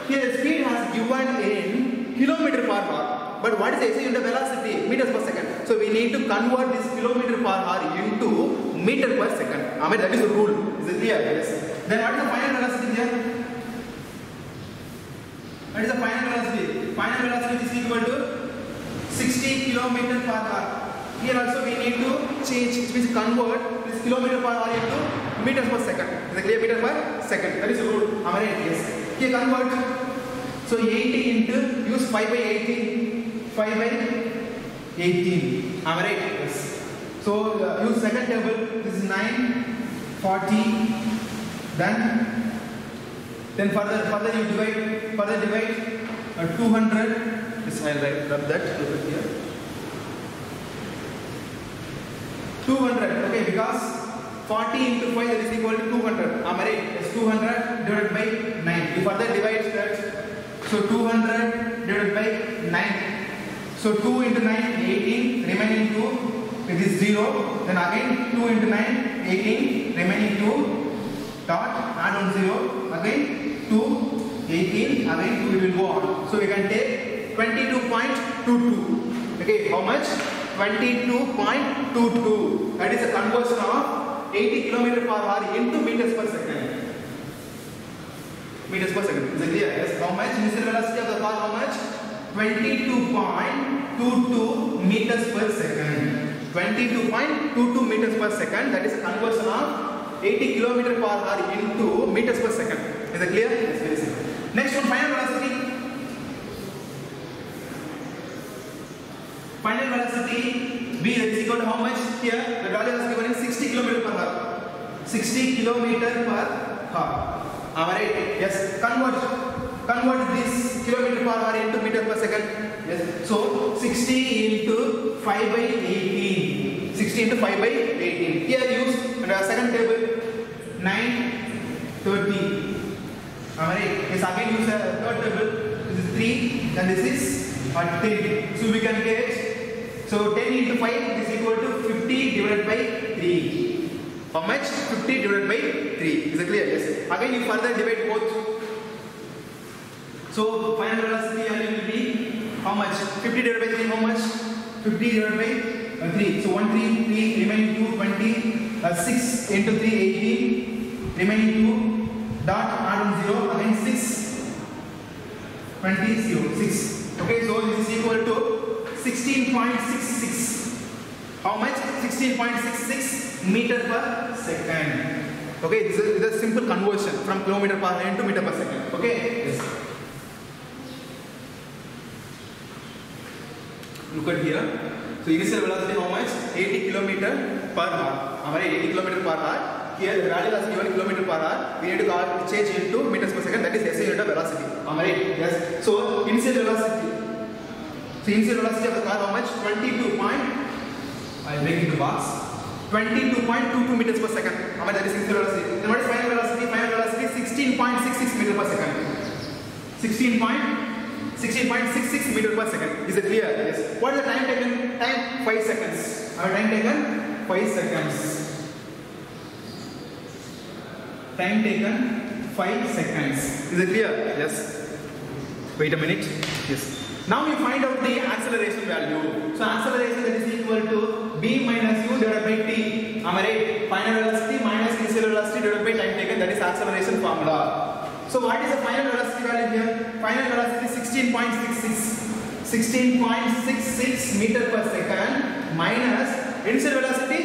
the speed has given in kilometer per hour. But what is the SI unit velocity? Meters per second. So we need to convert this kilometer per hour into meter per second. Amare, that is the rule. Is it clear? Yes. Then what is the final velocity here? What is the final velocity? Final velocity is equal to 60 km per hour. Here also we need to change, which means convert this kilometer per hour into meters per second. Is it clear? Meter per second. That is the rule. Amare, yes. Here convert. So 80 into, use 5 by 18. 5 by 18. Amare, yes. So use second table. This is 9, 40. Then further you divide. Further divide 200. Yes, I'll rub that. Look at here. 200. Okay, because 40 into 5 that is equal to 200. Amare, yes, 200 divided by 9. You further divide that. So 200 divided by 9. So 2 into 9, 18. Remaining 2, it is 0. Then again 2 into 9, 18. Remaining 2. Dot, add on 0. Again 2, 18. Again 2, it will go on. So we can take 22.22. Okay, how much? 22.22. That is a conversion of 80 km per hour into meters per second. Meters per second. Is it clear? Yes. How much? Initial velocity of the car, how much? 22.22 meters per second. 22.22 meters per second. That is a conversion of 80 km per hour into meters per second. Is it clear? Yes, very simple. Next one, final velocity. Final velocity v is equal to how much? Here the value is given in 60 km per hour. 60 km per hour. Alright, yes. Convert this kilometer per hour into meter per second. Yes. So 60 into 5 by 18. 60 into 5 by 18. Here use second table 9, 30. Alright. Yes. Again use a third table. This is 3 and this is 10. So we can get. So 10 into 5 is equal to 50 divided by 3. How much? 50 divided by 3. Is it clear? Yes. Again you further divide both. So final velocity will be how much? 50 divided by 3 how much? 50 divided by 3. So 1, 3, 3, remaining 2, 20, 6 into 3, 18, remaining 2, dot, add on 0, again 6, 20, 0, 6. Okay, so this is equal to 16.66. How much? 16.66 meter per second. Okay, this is a simple conversion from kilometer per hour into meter per second. Okay, yes. Look at here. So initial velocity how much? 80 km per hour. Alright, 80 km per hour. Here the value is given kilometer per hour. We need to change into meters per second. That is SI unit of velocity. Alright, yes. So initial velocity. So initial velocity of the car how much? 22. I'll break into box. 22.22 meters per second. Alright, that is initial velocity. Then what is final velocity? Final velocity 16.66 meters per second. 16.66 meters per second. Is it clear? Yes. What is the time taken? Time 5 seconds. Our time taken 5 seconds. Time taken 5 seconds. Is it clear? Yes. Wait a minute. Yes. Now we find out the acceleration value. So acceleration that is equal to b minus u divided by t. Am I right? Final velocity minus initial velocity divided by time taken, that is acceleration formula. So what is the final velocity value here? Final velocity is 16.66 meter per second minus initial velocity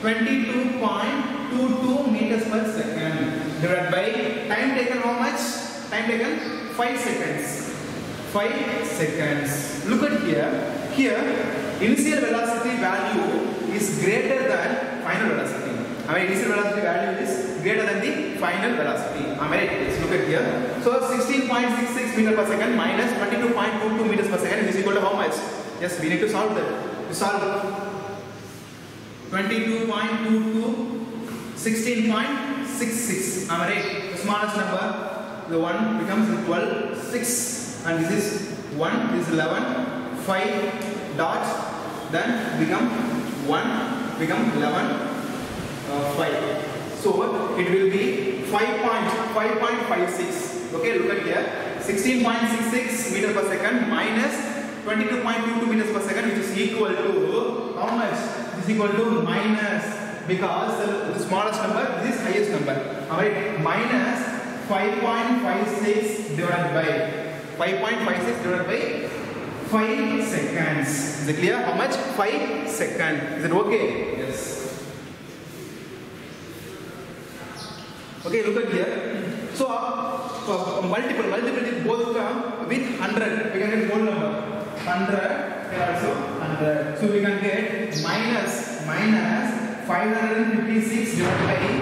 22.22 meters per second divided by time taken. How much? Time taken 5 seconds. 5 seconds. Look at here. Here, initial velocity value is greater than final velocity. Initial velocity value is greater than the final velocity. Let's look at here. So 16.66 meter per second minus 22.22 meters per second is equal to how much? Yes, we need to solve that. To solve 22.22, 16.66. The smallest number, the 1 becomes 12, 6, and this is 1, this is 11, 5 dots, then become 1, become 11, 5. So it will be 5.56. Okay, look at here. 16.66 meter per second minus 22.22 meters per second, which is equal to how much? This is equal to minus, because the smallest number, this is highest number. Alright, minus 5.56 divided by 5.56 divided by 5 seconds. Is it clear? How much? 5 seconds. Is it okay? Yes. Okay, look at here. So, multiple both come with 100. We can get whole number. 100 and also 100. So, we can get minus 556 divided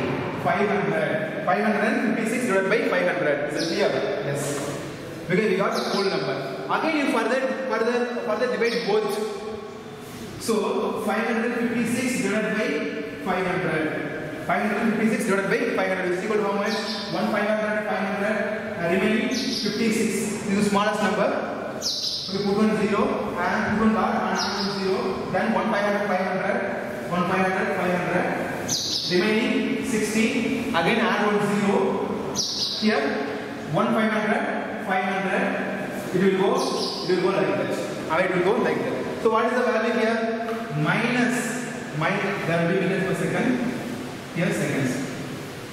by 500. 556 divided by 500. Is it clear? Yes. Because we got whole number. Again, you further divide both. So, 556 divided by 500. 556 divided by 500 is equal to how much? 1 500, remaining 56. This is the smallest number. So we put one 0 and put one dot and put 0. Then 1 500, 500, 1 500, 500. Remaining 60. Again add one 0. Here 1 500, 500. It will go like that. It will go like that. So what is the value here? Minus. There will be meters per second. Here seconds.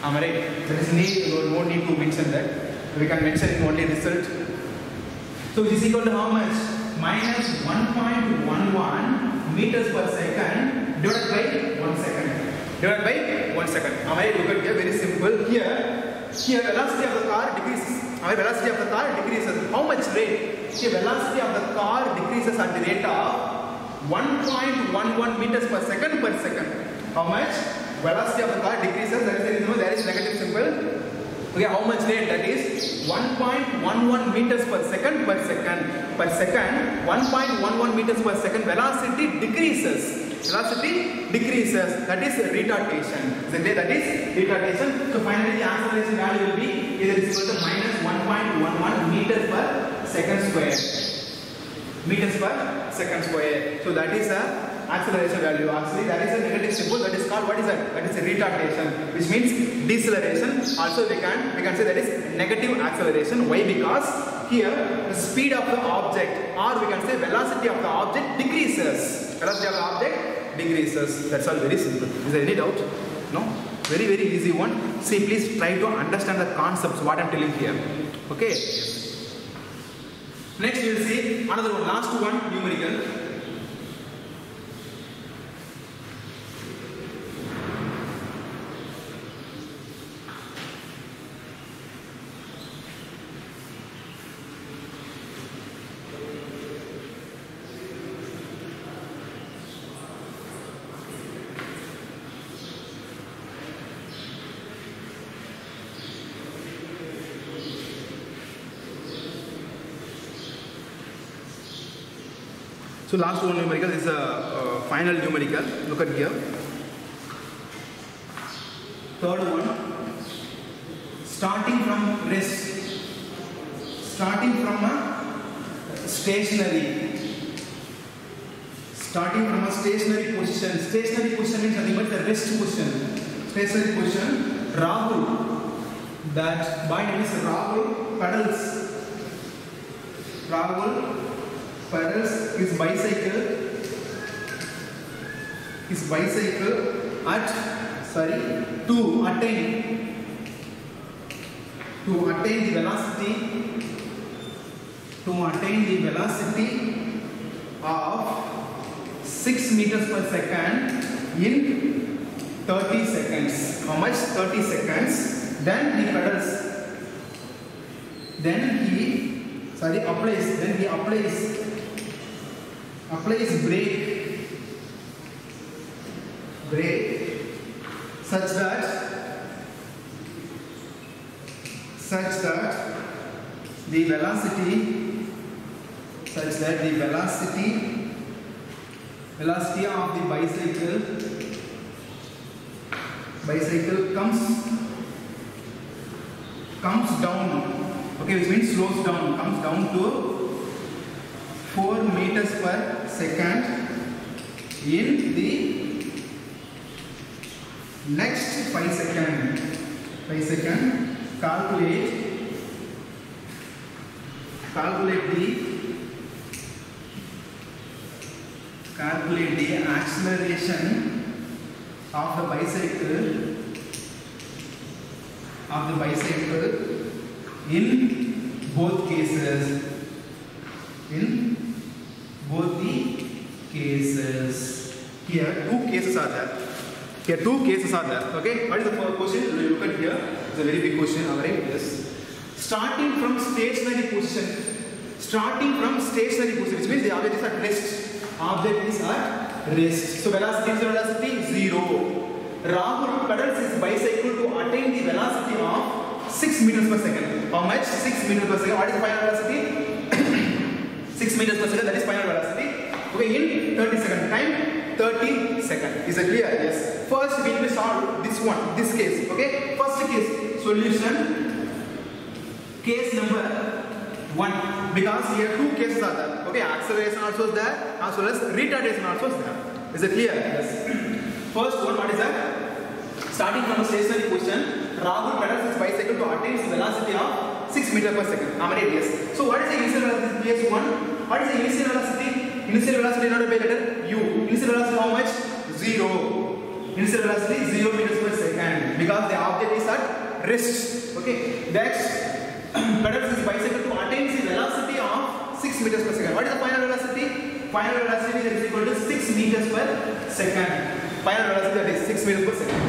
Am I right? There is no need to mention that. We can mention only result. So which is equal to how much? Minus 1.11 meters per second divided by 1 second. Divided by 1 second. Am I right? Look at here, very simple. Here velocity of the car decreases. Velocity of the car decreases. How much rate? Here velocity of the car decreases at the rate of 1.11 meters per second. How much? Velocity of the car decreases, that is the reason there is negative symbol. Okay, how much rate? That is 1.11 meters per second. 1.11 meters per second. Velocity decreases. That is retardation. That is retardation. So finally the acceleration value will be either is equal to minus 1.11 meters per second square. So that is a acceleration value. Actually, that is a negative symbol. That is called, what is that? That is a retardation, which means deceleration. Also, we can say that is negative acceleration. Why? Because here the speed of the object, or we can say velocity of the object decreases. Velocity of the object decreases. That's all, very simple. Is there any doubt? No? Very, very easy one. See, please try to understand the concepts what I am telling here. Okay. Next, we will see another one. Last one, numerical. So last one numerical is a final numerical. Look at here. Third one. Starting from rest. Starting from a stationary. Starting from a stationary position. Stationary position means nothing but the rest position. Stationary position. Rahul. That boy name is Rahul pedals. Rahul pedals his bicycle to attain the velocity of 6 meters per second in 30 seconds. How much? 30 seconds. Then he pedals. Then he applies brake such that the velocity of the bicycle comes down, okay, which means slows down, comes down to 4 meters per second in the next 5 seconds. Calculate the acceleration of the bicycle in both cases. Here two cases are there. Okay, what is the first question? Look at here. It's a very big question. Alright, yes. Starting from stationary position, which means the object is at rest. So velocity 0. Rahul pedals his bicycle to attain the velocity of 6 meters per second. How much? 6 meters per second. What is the final velocity? 6 meters per second. That is final velocity. Okay, in 30 seconds. Time 30 seconds. Is it clear? Yes. First we will solve this case. Okay. First case solution. Case number 1, because here two cases are there. Okay, acceleration also is there as well as retardation also is there. Is it clear? Yes. First one, what is that? Starting from a stationary position, Rahul pedals his bicycle to attain his velocity of 6 meters per second. Am I right? Yes. So what is the initial velocity? Case 1. What is the initial velocity? Initial velocity denoted by letter U. Initial velocity how much? 0. Initial velocity 0 meters per second because the object is at rest. Okay. Next. Pedals his bicycle to attain the velocity of 6 meters per second. What is the final velocity? Final velocity is equal to 6 meters per second. Final velocity that is 6 meters per second.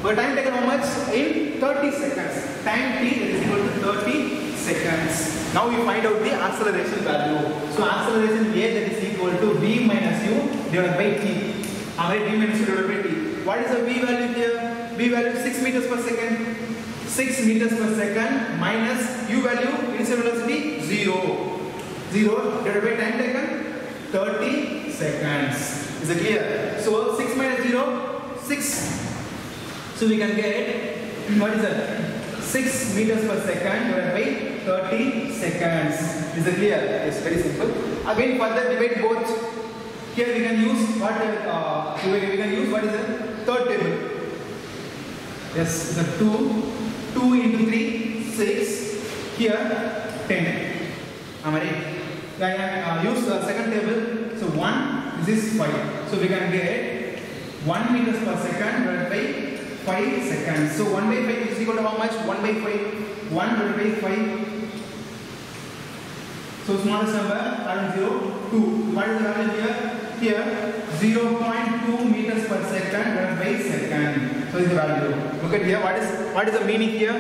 But time taken how much? In 30 seconds. Time t that is equal to 30 seconds. Now we find out the acceleration value. So acceleration A that is equal to v minus u divided by t. Alright, v minus u divided by t. What is the v value here? V value is 6 meters per second. 6 meters per second minus u value, initial velocity 0. 0 divided by time taken 30 seconds. Is it clear? So 6 minus 0, 6. So we can get, what is that? 6 meters per second divided by 30 seconds. Is it clear? It's very simple. Again further divide both. Here we can use what? What is the third table? Yes, the 2 into 3, 6, here 10. Am I right? Use the second table. So 1, this is 5. So we can get 1 meters per second divided by 5 seconds. So 1 by 5 is equal to how much? 1 by 5. 1 divided by 5. So smallest number, around 0, 2. What is the value here? Here 0.2 meters per second divided by second. So is the value. Look at here. What is the meaning here?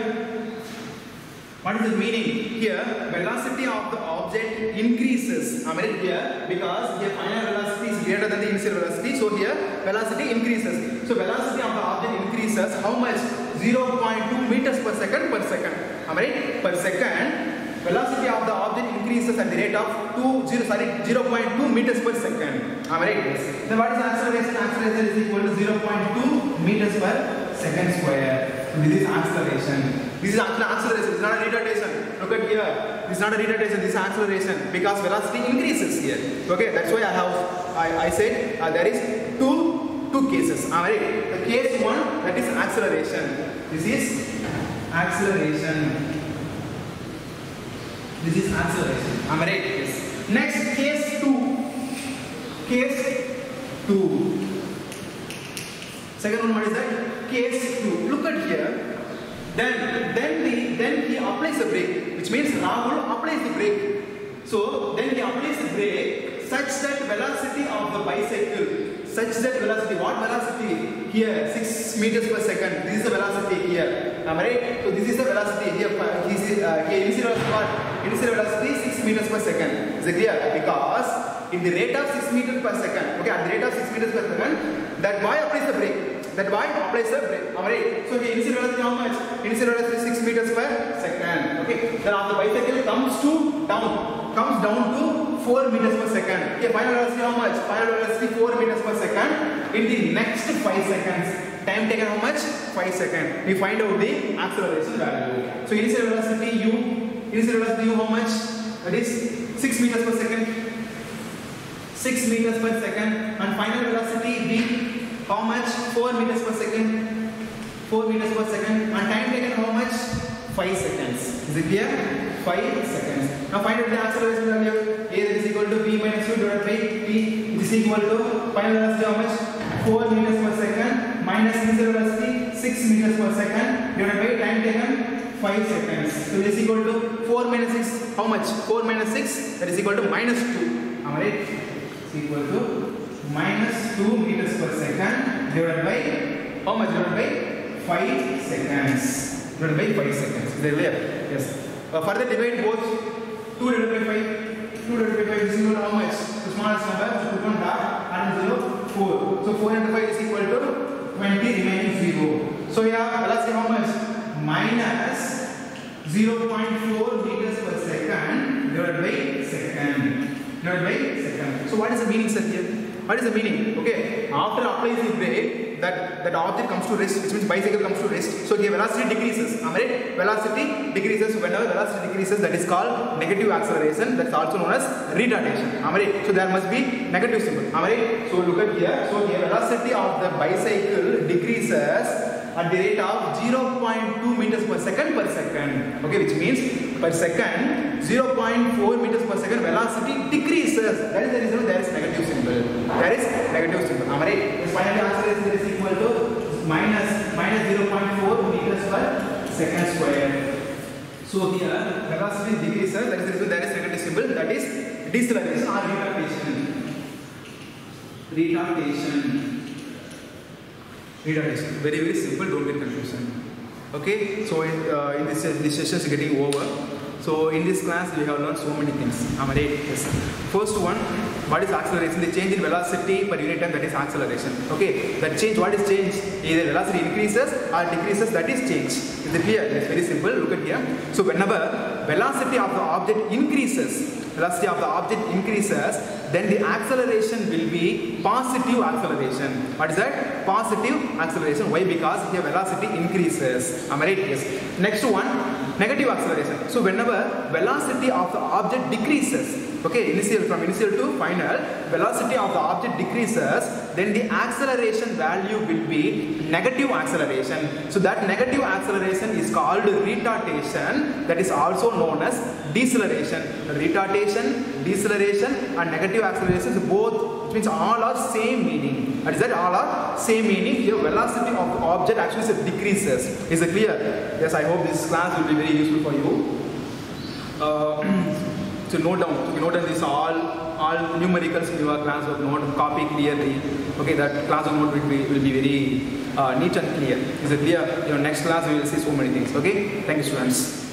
What is the meaning here? Velocity of the object increases. I mean here because here final velocity is greater than the initial velocity. So here velocity increases. So velocity of the object increases. How much? 0.2 meters per second per second. Am I right? Per second. Velocity of the object increases at the rate of 0.2 meters per second. Am I right? Yes. Then what is the acceleration? Acceleration is equal to 0.2 meters per second square. So this is acceleration. This is acceleration. This is not a retardation. Look at here. This is not a retardation. This is acceleration because velocity increases here. Okay, that's why I said there is two cases. Am I right? The case 1, that is acceleration. This is acceleration. This is acceleration. Am I right? Yes. Next, case 2. Case 2. Second one, what is that? Case 2. Look at here. Then he applies the brake, which means Rahul applies the brake. So then he applies the brake such that velocity of the bicycle. What velocity? Here, 6 meters per second. This is the velocity here. Am I right? So this is the velocity here. Initial velocity 6 meters per second. Is it clear? Because in the rate of 6 meters per second, okay, at the rate of 6 meters per second, that boy applies the brake. Am I right? So the initial velocity how much? Initial velocity 6 meters per second. Okay. Then after the bicycle comes down to 4 meters per second. Okay, final velocity how much? Final velocity 4 meters per second in the next 5 seconds. Time taken how much? 5 seconds. We find out the acceleration value. So initial velocity u how much? That is 6 meters per second. 6 meters per second. And final velocity v how much? 4 meters per second. 4 meters per second. And time taken how much? 5 seconds. Is it clear? 5 seconds. Now find out the acceleration value. A is equal to v minus u divided by t. It is equal to final velocity how much? 4 meters per second minus initial velocity 6 meters per second divided by time taken 5 seconds. So it is equal to 4 minus 6. How much? 4 minus 6. That is equal to minus 2. Am I right? It's equal to minus 2 meters per second divided by how much? Divided by 5 seconds. Divided by 5 seconds. Is that clear? Yes. Further divide both. 2 divided by 5. 2 divided by 5 is equal to how much? The smallest number. So 2 and 0, 4. So 4 into 5 is equal to 20 remaining 0. So here velocity how much? Minus 0.4 meters per second divided by second. So what is the meaning, sir, here? What is the meaning? Okay, after applying the brake, that object comes to rest, which means bicycle comes to rest. So here velocity decreases. Am I right? Velocity decreases. Whenever velocity decreases, that is called negative acceleration. That's also known as retardation. Am I right? So there must be negative symbol. Am I right? So look at here. So the velocity of the bicycle decreases at the rate of 0.2 meters per second. Okay, which means per second 0.4 meters per second velocity decreases. That is the reason there is negative symbol. Am I right? Finally, acceleration is equal to minus 0.4 meters per second square. So here velocity decreases. That is the reason there is negative symbol. That is deceleration or retardation. Very simple. Don't get confusion. Okay. So in this session is getting over. So in this class we have learned so many things. Am I right? Yes. First one, what is acceleration? The change in velocity per unit time, that is acceleration. Okay. That change, what is change? Either velocity increases or decreases, that is change. Is it clear? It's very simple. Look at here. So whenever velocity of the object increases, then the acceleration will be positive acceleration. What is that? Positive acceleration. Why? Because here velocity increases. Am I right? Yes. Next one, negative acceleration. So whenever velocity of the object decreases, okay, from initial to final, velocity of the object decreases, then the acceleration value will be negative acceleration. So that negative acceleration is called retardation. That is also known as deceleration. Retardation, deceleration and negative acceleration, both, which means all are same meaning. That is that all are same meaning. Here velocity of the object actually decreases. Is it clear? Yes, I hope this class will be very useful for you. So note down this all numericals in your class work note, copy clearly. Okay, that class work note will be very neat and clear. Is it clear? Your next class we will see so many things. Okay, thank you, students.